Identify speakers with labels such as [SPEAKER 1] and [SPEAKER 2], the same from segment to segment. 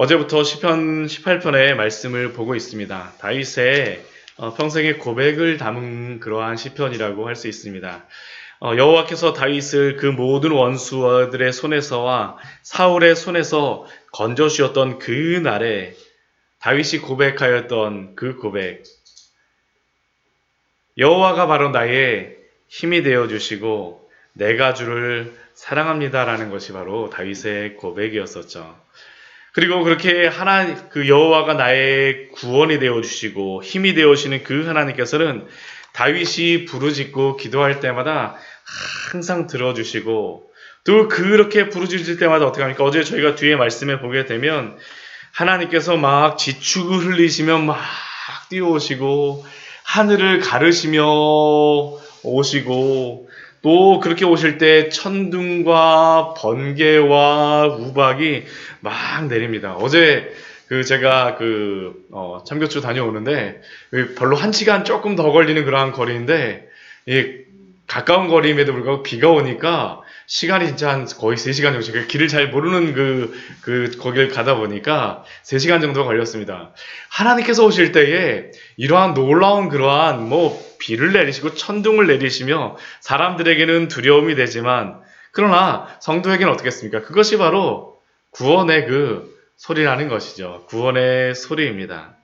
[SPEAKER 1] 어제부터 시편 18편의 말씀을 보고 있습니다. 다윗의 평생의 고백을 담은 그러한 시편이라고 할 수 있습니다. 여호와께서 다윗을 그 모든 원수들의 손에서와 사울의 손에서 건져주셨던 그 날에 다윗이 고백하였던 그 고백, 여호와가 바로 나의 힘이 되어주시고 내가 주를 사랑합니다라는 것이 바로 다윗의 고백이었었죠. 그리고 그렇게 그 여호와가 나의 구원이 되어 주시고 힘이 되어 주시는 그 하나님께서는 다윗이 부르짖고 기도할 때마다 항상 들어주시고, 또 그렇게 부르짖을 때마다 어떻게 합니까? 어제 저희가 뒤에 말씀에 보게 되면 하나님께서 막 지축을 흘리시며 막 뛰어오시고 하늘을 가르시며 오시고, 또 그렇게 오실 때 천둥과 번개와 우박이 막 내립니다. 어제 제가 참교추 다녀오는데 별로 1시간 조금 더 걸리는 그러한 거리인데, 가까운 거리임에도 불구하고 비가 오니까 시간이 진짜 한 거의 3시간 정도, 길을 잘 모르는 거기를 가다 보니까 3시간 정도 걸렸습니다. 하나님께서 오실 때에 이러한 놀라운 그러한 비를 내리시고 천둥을 내리시며 사람들에게는 두려움이 되지만, 그러나 성도에게는 어떻겠습니까? 그것이 바로 구원의 소리라는 것이죠. 구원의 소리입니다.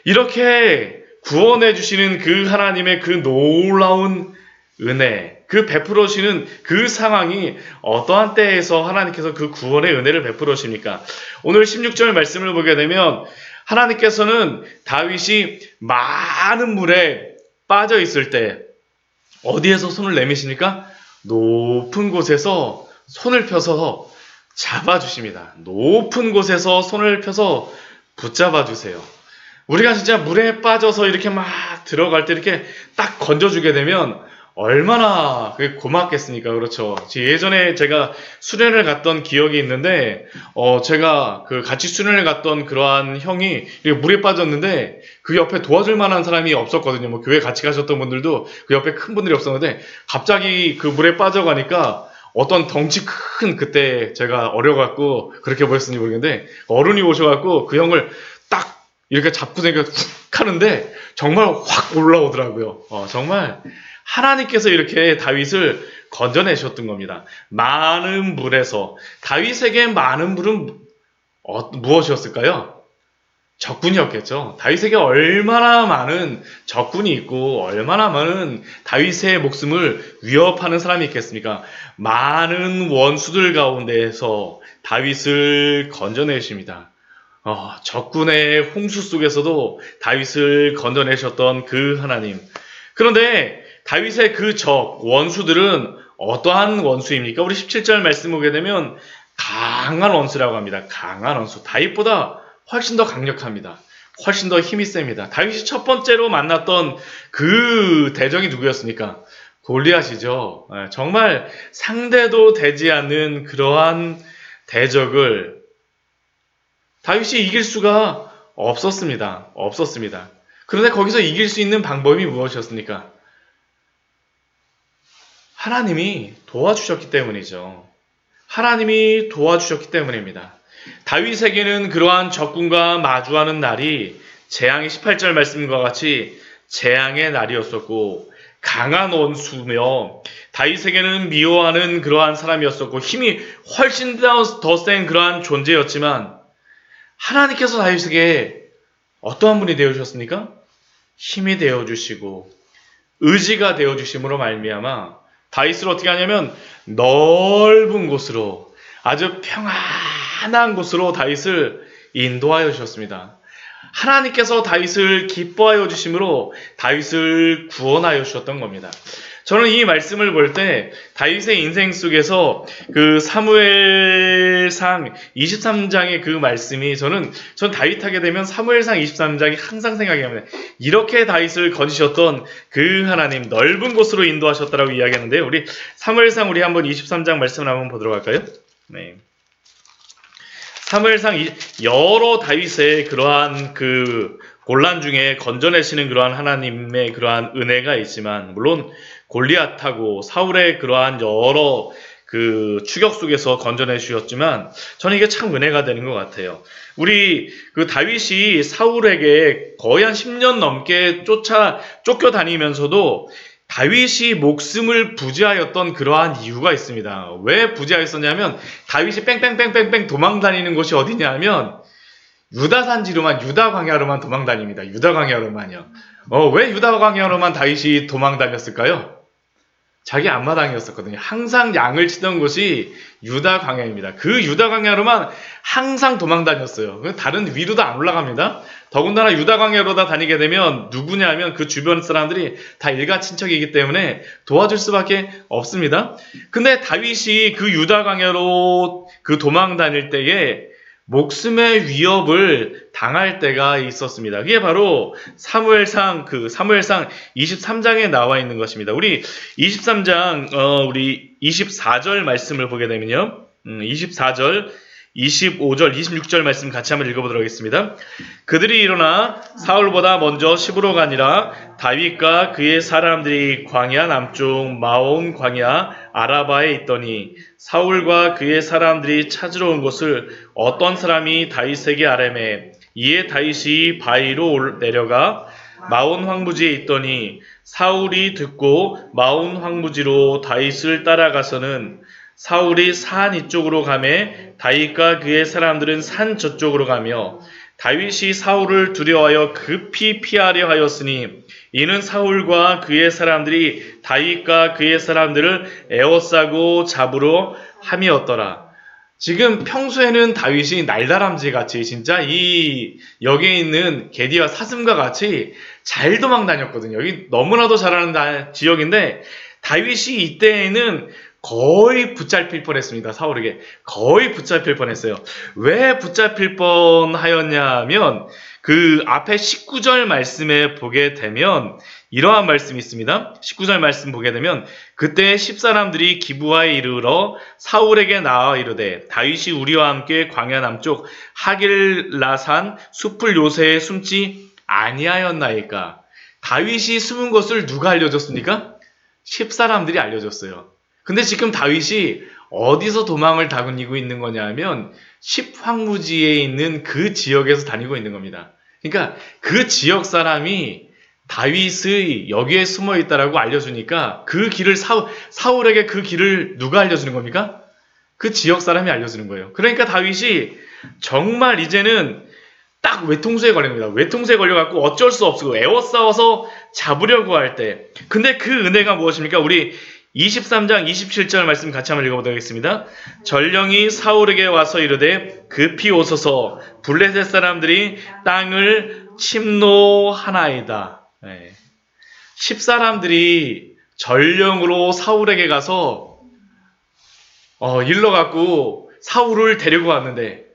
[SPEAKER 1] 이렇게 구원해 주시는 그 하나님의 그 놀라운 은혜, 베풀어 주시는 그 상황이 어떠한 때에서 하나님께서 그 구원의 은혜를 베풀어 주십니까? 오늘 16절 말씀을 보게 되면 하나님께서는 다윗이 많은 물에 빠져 있을 때 어디에서 손을 내미십니까? 높은 곳에서 손을 펴서 잡아주십니다. 높은 곳에서 손을 펴서 붙잡아 주세요. 우리가 진짜 물에 빠져서 이렇게 막 들어갈 때 이렇게 딱 건져주게 되면 얼마나 고맙겠습니까? 그렇죠. 예전에 제가 수련을 갔던 기억이 있는데, 제가 같이 수련을 갔던 그러한 형이 물에 빠졌는데, 그 옆에 도와줄 만한 사람이 없었거든요. 교회 같이 가셨던 분들도 그 옆에 큰 분들이 없었는데, 갑자기 그 물에 빠져가니까 어떤 덩치 큰, 그때 제가 어려갖고 그렇게 보였는지 모르겠는데, 어른이 오셔갖고 그 형을 딱 이렇게 잡고 훅 하는데 정말 확 올라오더라고요. 정말 하나님께서 이렇게 다윗을 건져내셨던 겁니다. 많은 물에서. 다윗에게 많은 물은 무엇이었을까요? 적군이었겠죠. 다윗에게 얼마나 많은 적군이 있고 얼마나 많은 다윗의 목숨을 위협하는 사람이 있겠습니까? 많은 원수들 가운데에서 다윗을 건져내십니다. 적군의 홍수 속에서도 다윗을 건져내셨던 그 하나님. 그런데 다윗의 그 원수들은 어떠한 원수입니까? 우리 17절 말씀 보게 되면 강한 원수라고 합니다. 강한 원수. 다윗보다 훨씬 더 강력합니다. 훨씬 더 힘이 셉니다. 다윗이 첫 번째로 만났던 그 대적이 누구였습니까? 골리앗이죠. 정말 상대도 되지 않는 그러한 대적을 다윗이 이길 수가 없었습니다. 그런데 거기서 이길 수 있는 방법이 무엇이었습니까? 하나님이 도와주셨기 때문이죠. 하나님이 도와주셨기 때문입니다. 다윗에게는 그러한 적군과 마주하는 날이 재앙의 18절 말씀과 같이 재앙의 날이었었고, 강한 원수며 다윗에게는 미워하는 그러한 사람이었었고, 힘이 훨씬 더 센 그러한 존재였지만, 하나님께서 다윗에게 어떠한 분이 되어주셨습니까? 힘이 되어주시고 의지가 되어주심으로 말미암아 다윗을 어떻게 하냐면 넓은 곳으로, 아주 평안한 곳으로 다윗을 인도하여 주셨습니다. 하나님께서 다윗을 기뻐하여 주심으로 다윗을 구원하여 주셨던 겁니다. 저는 이 말씀을 볼 때 다윗의 인생 속에서 사무엘상 23장의 그 말씀이 전 다윗 하게 되면 사무엘상 23장이 항상 생각이 납니다. 이렇게 다윗을 건지셨던 그 하나님, 넓은 곳으로 인도하셨다라고 이야기하는데요. 우리 사무엘상 한번 23장 말씀을 한번 보도록 할까요? 네. 사무엘상 여러 다윗의 그러한 곤란 중에 건져내시는 그러한 하나님의 그러한 은혜가 있지만, 물론 골리앗하고 사울의 그러한 여러 그 추격 속에서 건져내 주셨지만 저는 이게 참 은혜가 되는 것 같아요. 우리 그 다윗이 사울에게 거의 한 10년 넘게 쫓겨다니면서도 다윗이 목숨을 부지하였던 그러한 이유가 있습니다. 왜 부지하였었냐면 다윗이 뺑뺑뺑뺑뺑 도망다니는 곳이 어디냐면 유다 산지로만, 유다 광야로만 도망다닙니다. 유다 광야로만요. 왜 유다 광야로만 다윗이 도망다녔을까요? 자기 앞마당이었었거든요. 항상 양을 치던 곳이 유다 광야입니다. 그 유다 광야로만 항상 도망다녔어요. 다른 위로도 안 올라갑니다. 더군다나 유다 광야로다 다니게 되면 누구냐면 그 주변 사람들이 다 일가 친척이기 때문에 도와줄 수밖에 없습니다. 근데 다윗이 그 유다 광야로 그 도망다닐 때에 목숨의 위협을 당할 때가 있었습니다. 그게 바로 사무엘상 23장에 나와 있는 것입니다. 우리 23장 우리 24절 말씀을 보게 되면요. 24절, 25절, 26절 말씀 같이 한번 읽어보도록 하겠습니다. 그들이 일어나 사울보다 먼저 시브로 가니라. 다윗과 그의 사람들이 광야 남쪽 마온 광야 아라바에 있더니 사울과 그의 사람들이 찾으러 온 것을 어떤 사람이 다윗에게 아뢰매. 이에 다윗이 바위로 내려가 마온 황무지에 있더니 사울이 듣고 마온 황무지로 다윗을 따라가서는 사울이 산 이쪽으로 가매 다윗과 그의 사람들은 산 저쪽으로 가며 다윗이 사울을 두려워하여 급히 피하려 하였으니 이는 사울과 그의 사람들이 다윗과 그의 사람들을 에워싸고 잡으러 함이었더라. 지금 평소에는 다윗이 날다람쥐 같이 진짜 이 여기에 있는 게디와 사슴과 같이 잘 도망 다녔거든요. 여기 너무나도 잘하는 지역인데 다윗이 이때에는 거의 붙잡힐 뻔했습니다. 사울에게 거의 붙잡힐 뻔했어요. 왜 붙잡힐 뻔하였냐면 그 앞에 19절 말씀에 보게 되면 이러한 말씀이 있습니다. 19절 말씀 보게 되면 그때 10사람들이 기브아에 이르러 사울에게 나와 이르되 다윗이 우리와 함께 광야 남쪽 하길라산 숲을 요새에 숨지 아니하였나이까. 다윗이 숨은 것을 누가 알려줬습니까? 10사람들이 알려줬어요. 근데 지금 다윗이 어디서 도망을 다니고 있는 거냐면 10황무지에 있는 그 지역에서 다니고 있는 겁니다. 그러니까 그 지역 사람이 다윗의 여기에 숨어 있다라고 알려주니까 그 길을 사울에게 그 길을 누가 알려주는 겁니까? 그 지역 사람이 알려주는 거예요. 그러니까 다윗이 정말 이제는 딱 외통수에 걸린 겁니다. 외통수에 걸려갖고 어쩔 수 없고 애워싸워서 잡으려고 할 때. 근데 그 은혜가 무엇입니까? 우리 23장 27절 말씀 같이 한번 읽어보도록 하겠습니다. 전령이 사울에게 와서 이르되 급히 오소서 블레셋 사람들이 땅을 침노하나이다. 10사람들이 전령으로 사울에게 가서 일러갖고 사울을 데리고 왔는데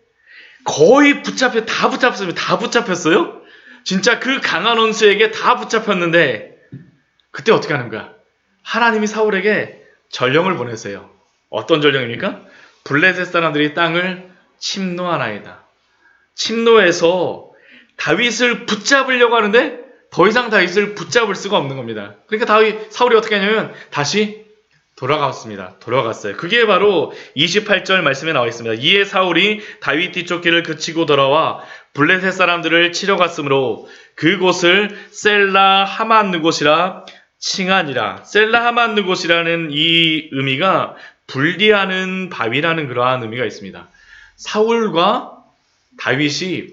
[SPEAKER 1] 거의 다 붙잡혔어요. 진짜 그 강한 원수에게 다 붙잡혔는데 그때 어떻게 하는 거야? 하나님이 사울에게 전령을 보내세요. 어떤 전령입니까? 블레셋 사람들이 땅을 침노하나이다. 침노해서 다윗을 붙잡으려고 하는데 더 이상 다윗을 붙잡을 수가 없는 겁니다. 그러니까 사울이 어떻게 하냐면 다시 돌아갔어요. 그게 바로 28절 말씀에 나와 있습니다. 이에 사울이 다윗 뒤쫓기를 그치고 돌아와 블레셋 사람들을 치러 갔으므로 그곳을 셀라 하만느곳이라 칭하니라. 셀라 하만느곳이라는 이 의미가 분리하는 바위라는 그러한 의미가 있습니다. 사울과 다윗이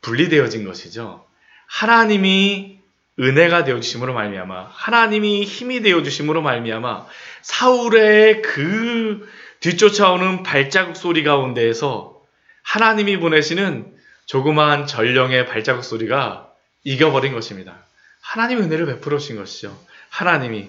[SPEAKER 1] 분리되어진 것이죠. 하나님이 은혜가 되어주심으로 말미암아, 하나님이 힘이 되어주심으로 말미암아 사울의 그 뒤쫓아오는 발자국 소리 가운데에서 하나님이 보내시는 조그마한 전령의 발자국 소리가 이겨버린 것입니다. 하나님의 은혜를 베풀어 주신 것이죠. 하나님이.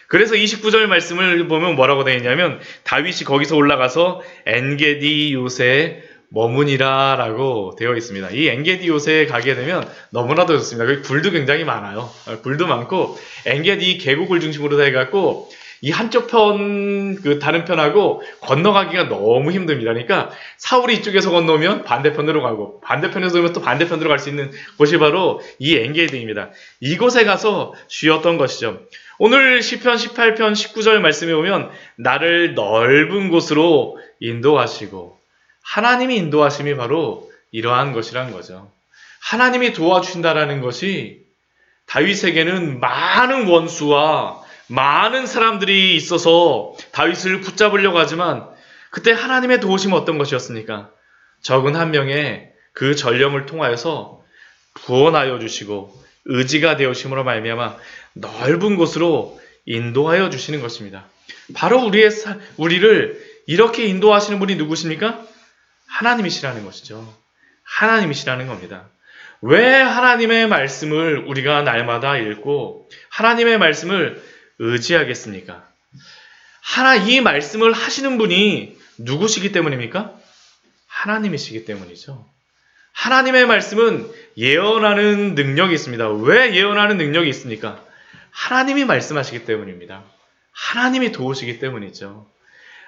[SPEAKER 1] 그래서 29절 말씀을 보면 뭐라고 되어 있냐면 다윗이 거기서 올라가서 엔게디 요새에 머무니라 라고 되어 있습니다. 이 엔게디 요새에 가게 되면 너무나도 좋습니다. 거기 굴도 굉장히 많아요. 굴도 많고 엔게디 계곡을 중심으로 해갖고 이 한쪽 편, 그 다른 편하고 건너가기가 너무 힘듭니다. 그러니까 사울이 이쪽에서 건너면 반대편으로 가고 반대편에서 오면 또 반대편으로 갈 수 있는 곳이 바로 이 엔게디입니다. 이곳에 가서 쉬었던 것이죠. 오늘 시편 18편 19절 말씀에 보면 나를 넓은 곳으로 인도하시고, 하나님이 인도하심이 바로 이러한 것이란 거죠. 하나님이 도와주신다라는 것이 다윗에게는 많은 원수와 많은 사람들이 있어서 다윗을 붙잡으려고 하지만 그때 하나님의 도우심은 어떤 것이었습니까? 적은 한 명의 그 전령을 통하여서 구원하여 주시고 의지가 되어심으로 말미암아 넓은 곳으로 인도하여 주시는 것입니다. 바로 우리를 이렇게 인도하시는 분이 누구십니까? 하나님이시라는 것이죠. 하나님이시라는 겁니다. 왜 하나님의 말씀을 우리가 날마다 읽고 하나님의 말씀을 의지하겠습니까? 이 말씀을 하시는 분이 누구시기 때문입니까? 하나님이시기 때문이죠. 하나님의 말씀은 예언하는 능력이 있습니다. 왜 예언하는 능력이 있습니까? 하나님이 말씀하시기 때문입니다. 하나님이 도우시기 때문이죠.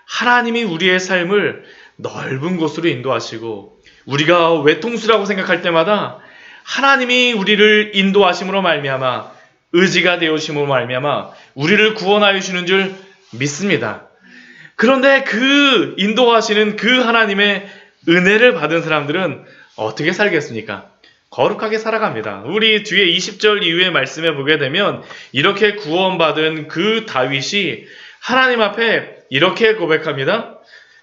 [SPEAKER 1] 하나님이 우리의 삶을 넓은 곳으로 인도하시고 우리가 외통수라고 생각할 때마다 하나님이 우리를 인도하심으로 말미암아 의지가 되어심으로 말미암아 우리를 구원하여 주시는 줄 믿습니다. 그런데 그 인도하시는 그 하나님의 은혜를 받은 사람들은 어떻게 살겠습니까? 거룩하게 살아갑니다. 우리 뒤에 20절 이후의 말씀에 보게 되면 이렇게 구원받은 그 다윗이 하나님 앞에 이렇게 고백합니다.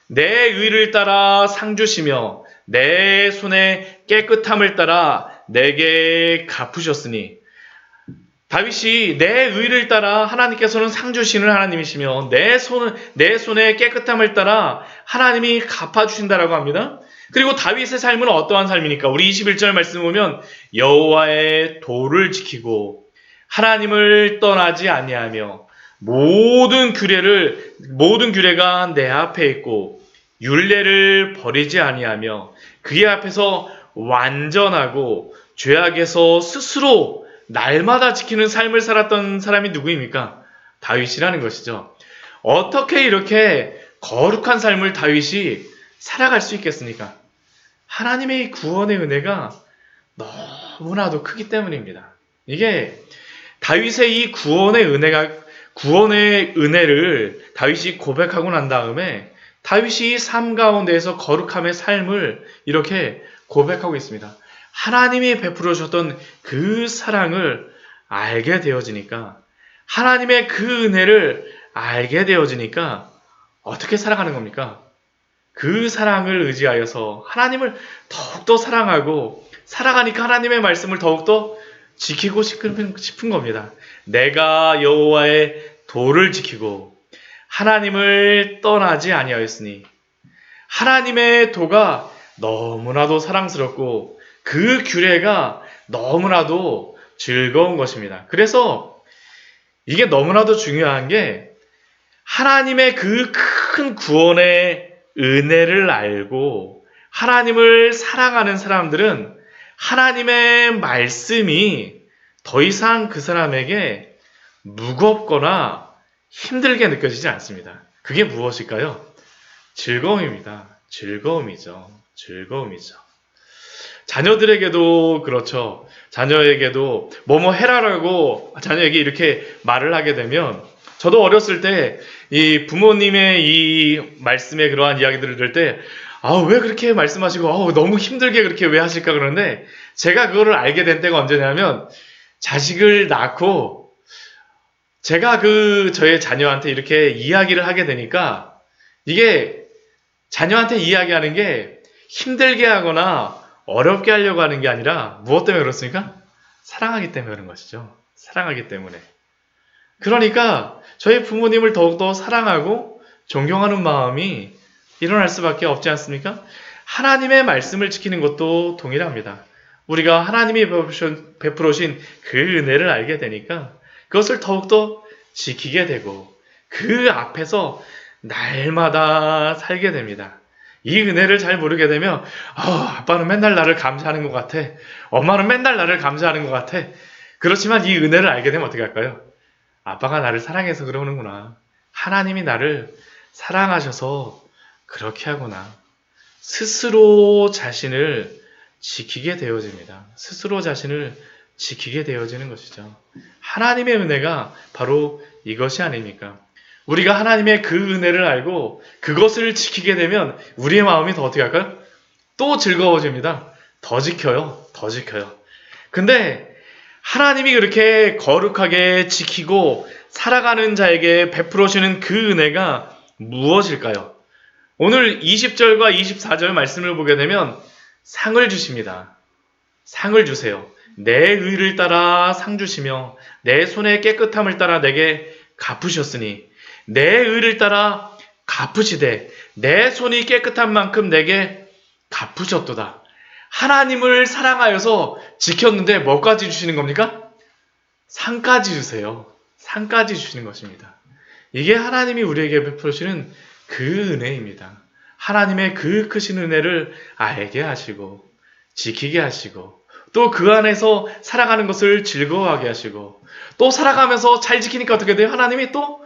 [SPEAKER 1] 내 의를 따라 상 주시며 내 손의 깨끗함을 따라 내게 갚으셨으니, 다윗이 내 의를 따라 하나님께서는 상 주시는 하나님이시며 내 손의 깨끗함을 따라 하나님이 갚아주신다라고 합니다. 그리고 다윗의 삶은 어떠한 삶이니까? 우리 21절 말씀 보면 여호와의 도를 지키고 하나님을 떠나지 아니하며 모든 규례가 내 앞에 있고 율례를 버리지 아니하며 그의 앞에서 완전하고 죄악에서 스스로 날마다 지키는 삶을 살았던 사람이 누구입니까? 다윗이라는 것이죠. 어떻게 이렇게 거룩한 삶을 다윗이 살아갈 수 있겠습니까? 하나님의 구원의 은혜가 너무나도 크기 때문입니다. 이게 다윗의 이 구원의 은혜를 다윗이 고백하고 난 다음에 다윗이 삶 가운데에서 거룩함의 삶을 이렇게 고백하고 있습니다. 하나님이 베풀어 주셨던 그 사랑을 알게 되어지니까, 하나님의 그 은혜를 알게 되어지니까 어떻게 살아가는 겁니까? 그 사랑을 의지하여서 하나님을 더욱더 사랑하고 살아가니까 하나님의 말씀을 더욱더 지키고 싶은 겁니다. 내가 여호와의 도를 지키고 하나님을 떠나지 아니하였으니, 하나님의 도가 너무나도 사랑스럽고 그 규례가 너무나도 즐거운 것입니다. 그래서 이게 너무나도 중요한 게, 하나님의 그 큰 구원의 은혜를 알고 하나님을 사랑하는 사람들은 하나님의 말씀이 더 이상 그 사람에게 무겁거나 힘들게 느껴지지 않습니다. 그게 무엇일까요? 즐거움입니다. 즐거움이죠. 자녀들에게도 그렇죠. 자녀에게도 뭐뭐 해라라고 자녀에게 이렇게 말을 하게 되면, 저도 어렸을 때 이 부모님의 이 말씀에 그러한 이야기들을 들을 때 왜 그렇게 말씀하시고 너무 힘들게 그렇게 왜 하실까 그러는데, 제가 그거를 알게 된 때가 언제냐면 자식을 낳고 제가 저의 자녀한테 이렇게 이야기를 하게 되니까, 이게 자녀한테 이야기하는 게 힘들게 하거나 어렵게 하려고 하는 게 아니라 무엇 때문에 그렇습니까? 사랑하기 때문에 그런 것이죠. 사랑하기 때문에. 그러니까 저희 부모님을 더욱더 사랑하고 존경하는 마음이 일어날 수밖에 없지 않습니까? 하나님의 말씀을 지키는 것도 동일합니다. 우리가 하나님이 베풀어신 그 은혜를 알게 되니까 그것을 더욱더 지키게 되고 그 앞에서 날마다 살게 됩니다. 이 은혜를 잘 모르게 되면 아빠는 맨날 나를 감시하는 것 같아. 엄마는 맨날 나를 감시하는 것 같아. 그렇지만 이 은혜를 알게 되면 어떻게 할까요? 아빠가 나를 사랑해서 그러는구나. 하나님이 나를 사랑하셔서 그렇게 하구나. 스스로 자신을 지키게 되어집니다. 스스로 자신을 지키게 되어지는 것이죠. 하나님의 은혜가 바로 이것이 아닙니까? 우리가 하나님의 그 은혜를 알고 그것을 지키게 되면 우리의 마음이 더 어떻게 할까요? 또 즐거워집니다. 더 지켜요. 더 지켜요. 근데 하나님이 그렇게 거룩하게 지키고 살아가는 자에게 베풀어 주시는 그 은혜가 무엇일까요? 오늘 20절과 24절 말씀을 보게 되면 상을 주십니다. 상을 주세요. 내 의를 따라 상 주시며 내 손의 깨끗함을 따라 내게 갚으셨으니 내 의를 따라 갚으시되 내 손이 깨끗한 만큼 내게 갚으셨도다. 하나님을 사랑하여서 지켰는데 뭐까지 주시는 겁니까? 상까지 주세요. 상까지 주시는 것입니다. 이게 하나님이 우리에게 베풀어주시는 그 은혜입니다. 하나님의 그 크신 은혜를 알게 하시고 지키게 하시고 또 그 안에서 살아가는 것을 즐거워하게 하시고 또 살아가면서 잘 지키니까 어떻게 돼요? 하나님이 또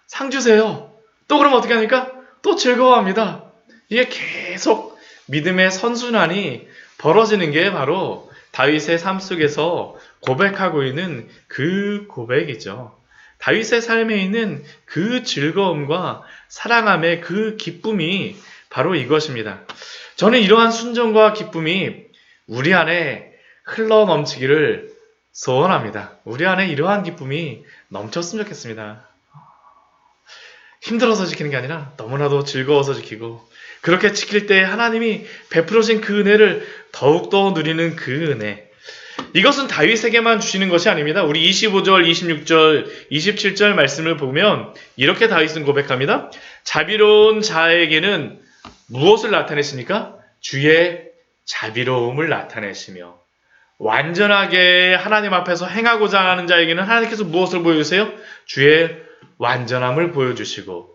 [SPEAKER 1] 상 주세요. 또 그러면 어떻게 합니까? 또 즐거워합니다. 이게 계속 믿음의 선순환이 벌어지는 게 바로 다윗의 삶 속에서 고백하고 있는 그 고백이죠. 다윗의 삶에 있는 그 즐거움과 사랑함의 그 기쁨이 바로 이것입니다. 저는 이러한 순종과 기쁨이 우리 안에 흘러 넘치기를 소원합니다. 우리 안에 이러한 기쁨이 넘쳤으면 좋겠습니다. 힘들어서 지키는 게 아니라 너무나도 즐거워서 지키고 그렇게 지킬 때 하나님이 베풀어진 그 은혜를 더욱더 누리는 그 은혜. 이것은 다윗에게만 주시는 것이 아닙니다. 우리 25절, 26절, 27절 말씀을 보면 이렇게 다윗은 고백합니다. 자비로운 자에게는 무엇을 나타내십니까? 주의 자비로움을 나타내시며 완전하게 하나님 앞에서 행하고자 하는 자에게는 하나님께서 무엇을 보여주세요? 주의 완전함을 보여주시고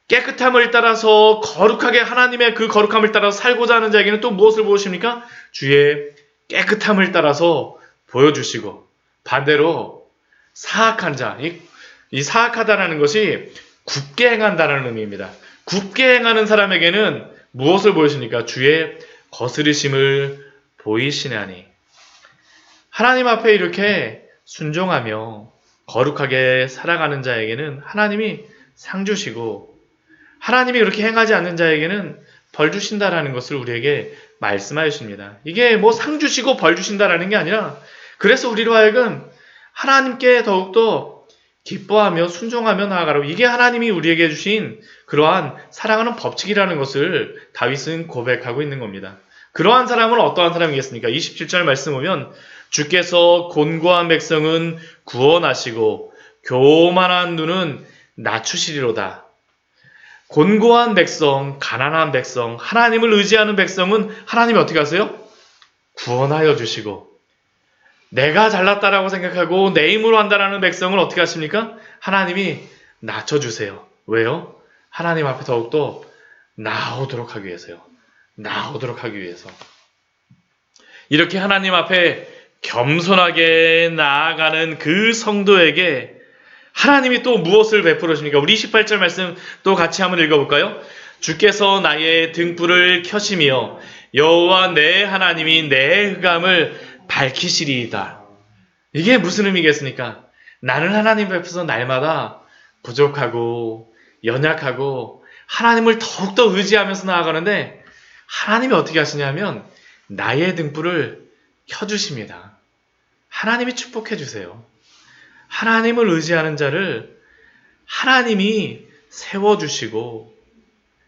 [SPEAKER 1] 깨끗함을 따라서 거룩하게 하나님의 그 거룩함을 따라서 살고자 하는 자에게는 또 무엇을 보여주십니까? 주의 깨끗함을 따라서 보여주시고 반대로 사악한 자, 이 사악하다라는 것이 굳게 행한다는 의미입니다. 굳게 행하는 사람에게는 무엇을 보여주십니까? 주의 거스르심을 보이시나니 하나님 앞에 이렇게 순종하며 거룩하게 살아가는 자에게는 하나님이 상 주시고 하나님이 그렇게 행하지 않는 자에게는 벌 주신다라는 것을 우리에게 말씀하여 주십니다. 이게 뭐 상 주시고 벌 주신다라는 게 아니라 그래서 우리로 하여금 하나님께 더욱더 기뻐하며 순종하며 나아가라고 이게 하나님이 우리에게 주신 그러한 사랑하는 법칙이라는 것을 다윗은 고백하고 있는 겁니다. 그러한 사람은 어떠한 사람이겠습니까? 27절 말씀 보면 주께서 곤고한 백성은 구원하시고 교만한 눈은 낮추시리로다. 곤고한 백성, 가난한 백성, 하나님을 의지하는 백성은 하나님이 어떻게 하세요? 구원하여 주시고 내가 잘났다라고 생각하고 내 힘으로 한다라는 백성을 어떻게 하십니까? 하나님이 낮춰주세요. 왜요? 하나님 앞에 더욱더 나오도록 하기 위해서요. 나오도록 하기 위해서. 이렇게 하나님 앞에 겸손하게 나아가는 그 성도에게 하나님이 또 무엇을 베풀어 주십니까? 우리 18절 말씀 또 같이 한번 읽어볼까요? 주께서 나의 등불을 켜시며 여호와 내 하나님이 내 흑암을 밝히시리이다. 이게 무슨 의미겠습니까? 나는 하나님 앞에서 날마다 부족하고 연약하고 하나님을 더욱더 의지하면서 나아가는데 하나님이 어떻게 하시냐면 나의 등불을 켜주십니다. 하나님이 축복해 주세요. 하나님을 의지하는 자를 하나님이 세워주시고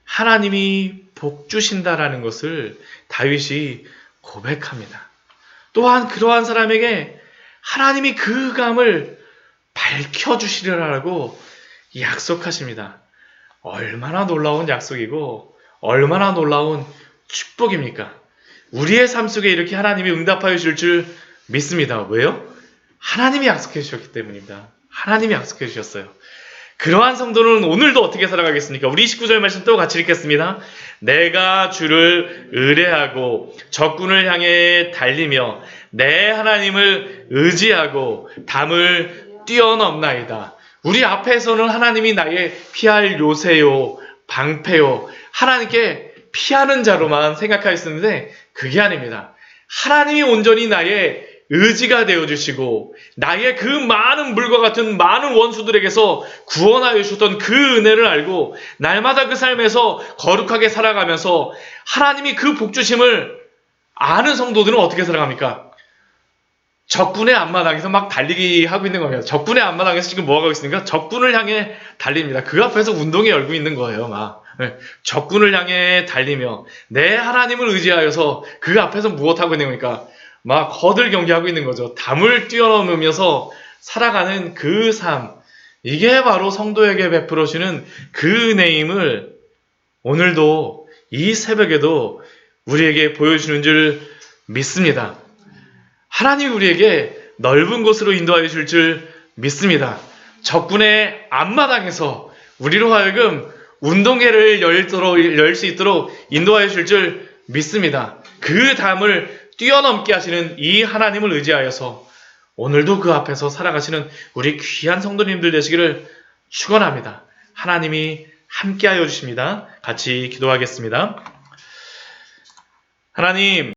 [SPEAKER 1] 하나님이 복 주신다라는 것을 다윗이 고백합니다. 또한 그러한 사람에게 하나님이 그 흑암을 밝혀주시리라고 약속하십니다. 얼마나 놀라운 약속이고 얼마나 놀라운 축복입니까? 우리의 삶 속에 이렇게 하나님이 응답하여 주실 줄 믿습니다. 왜요? 하나님이 약속해 주셨기 때문입니다. 하나님이 약속해 주셨어요. 그러한 성도는 오늘도 어떻게 살아가겠습니까? 우리 19절 말씀 또 같이 읽겠습니다. 내가 주를 의뢰하고 적군을 향해 달리며 내 하나님을 의지하고 담을 뛰어넘나이다. 우리 앞에서는 하나님이 나의 피할 요새요, 방패요, 하나님께 피하는 자로만 생각하였었는데 그게 아닙니다. 하나님이 온전히 나의 의지가 되어주시고 나의 그 많은 물과 같은 많은 원수들에게서 구원하여 주셨던 그 은혜를 알고 날마다 그 삶에서 거룩하게 살아가면서 하나님이 그 복주심을 아는 성도들은 어떻게 살아갑니까? 적군의 앞마당에서 막 달리기 하고 있는 겁니다. 적군의 앞마당에서 지금 뭐 하고 있습니까? 적군을 향해 달립니다. 그 앞에서 운동에 열고 있는 거예요, 막. 네. 적군을 향해 달리며 내 하나님을 의지하여서 그 앞에서 무엇하고 있는 겁니까? 막 거들 경기하고 있는 거죠. 담을 뛰어넘으면서 살아가는 그 삶. 이게 바로 성도에게 베풀어주는 그 은혜임을 오늘도 이 새벽에도 우리에게 보여주는 줄 믿습니다. 하나님이 우리에게 넓은 곳으로 인도하여 줄 줄 믿습니다. 적군의 앞마당에서 우리로 하여금 운동회를 열 수 있도록 인도하여 줄 줄 믿습니다. 그 담을 뛰어넘게 하시는 이 하나님을 의지하여서 오늘도 그 앞에서 살아가시는 우리 귀한 성도님들 되시기를 축원합니다. 하나님이 함께하여 주십니다. 같이 기도하겠습니다. 하나님,